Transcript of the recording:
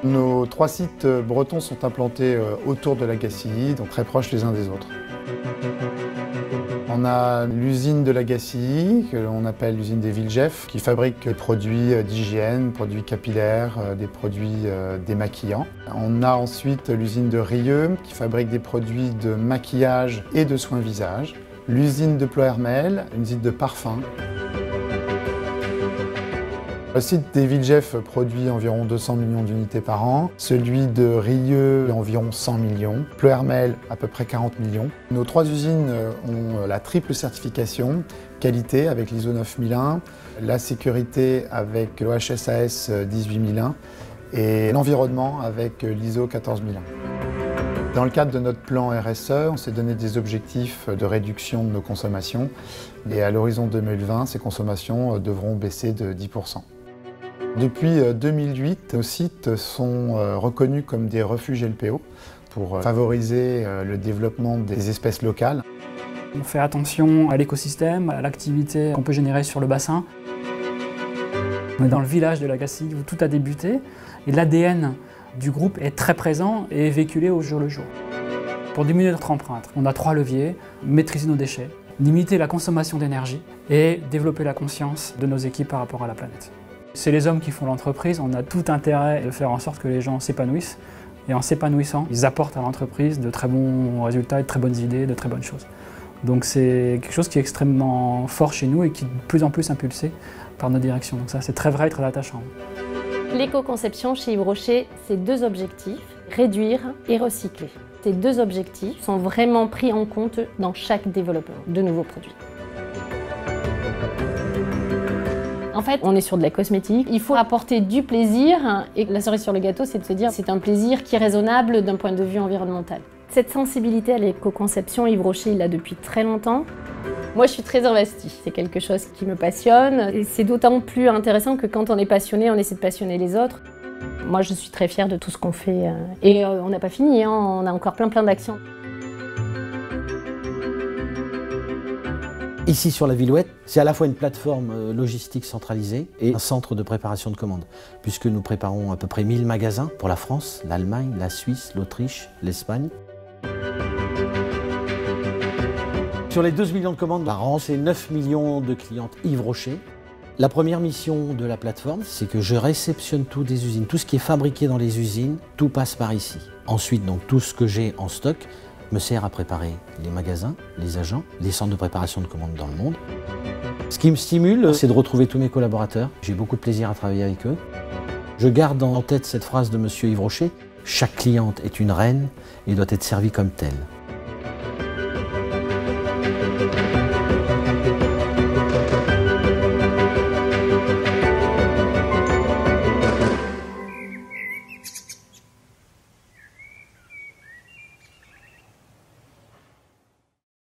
Nos 3 sites bretons sont implantés autour de la Gacilly, donc très proches les uns des autres. On a l'usine de la Gacilly, que l'on appelle l'usine des Villejeff, qui fabrique des produits d'hygiène, produits capillaires, des produits démaquillants. On a ensuite l'usine de Rieux, qui fabrique des produits de maquillage et de soins visage. L'usine de Ploërmel, une usine de parfum. Le site des Villejeff produit environ 200 millions d'unités par an, celui de Rieux environ 100 millions, Ploërmel à peu près 40 millions. Nos 3 usines ont la triple certification, qualité avec l'ISO 9001, la sécurité avec l'OHSAS 18001 et l'environnement avec l'ISO 14001. Dans le cadre de notre plan RSE, on s'est donné des objectifs de réduction de nos consommations et à l'horizon 2020, ces consommations devront baisser de 10%. Depuis 2008, nos sites sont reconnus comme des refuges LPO pour favoriser le développement des espèces locales. On fait attention à l'écosystème, à l'activité qu'on peut générer sur le bassin. On est dans le village de la Gacilly où tout a débuté et l'ADN du groupe est très présent et est véhiculé au jour le jour. Pour diminuer notre empreinte, on a 3 leviers: maîtriser nos déchets, limiter la consommation d'énergie et développer la conscience de nos équipes par rapport à la planète. C'est les hommes qui font l'entreprise, on a tout intérêt de faire en sorte que les gens s'épanouissent et en s'épanouissant, ils apportent à l'entreprise de très bons résultats, de très bonnes idées, de très bonnes choses. Donc c'est quelque chose qui est extrêmement fort chez nous et qui est de plus en plus impulsé par nos directions. Donc ça c'est très vrai et très attachant. L'éco-conception chez Yves Rocher, c'est 2 objectifs, réduire et recycler. Ces 2 objectifs sont vraiment pris en compte dans chaque développement de nouveaux produits. En fait, on est sur de la cosmétique, il faut apporter du plaisir et la cerise sur le gâteau, c'est de se dire c'est un plaisir qui est raisonnable d'un point de vue environnemental. Cette sensibilité à l'éco-conception, Yves Rocher, il l'a depuis très longtemps. Moi, je suis très investie. C'est quelque chose qui me passionne et c'est d'autant plus intéressant que quand on est passionné, on essaie de passionner les autres. Moi, je suis très fière de tout ce qu'on fait et on n'a pas fini, hein, on a encore plein d'actions. Ici sur la Villouette, c'est à la fois une plateforme logistique centralisée et un centre de préparation de commandes, puisque nous préparons à peu près 1000 magasins pour la France, l'Allemagne, la Suisse, l'Autriche, l'Espagne. Sur les 12 millions de commandes par an, c'est 9 millions de clientes Yves Rocher. La première mission de la plateforme, c'est que je réceptionne tout des usines. Tout ce qui est fabriqué dans les usines, tout passe par ici. Ensuite, donc, tout ce que j'ai en stock me sert à préparer les magasins, les agents, les centres de préparation de commandes dans le monde. Ce qui me stimule, c'est de retrouver tous mes collaborateurs. J'ai beaucoup de plaisir à travailler avec eux. Je garde en tête cette phrase de monsieur Yves Rocher: chaque cliente est une reine et doit être servie comme telle.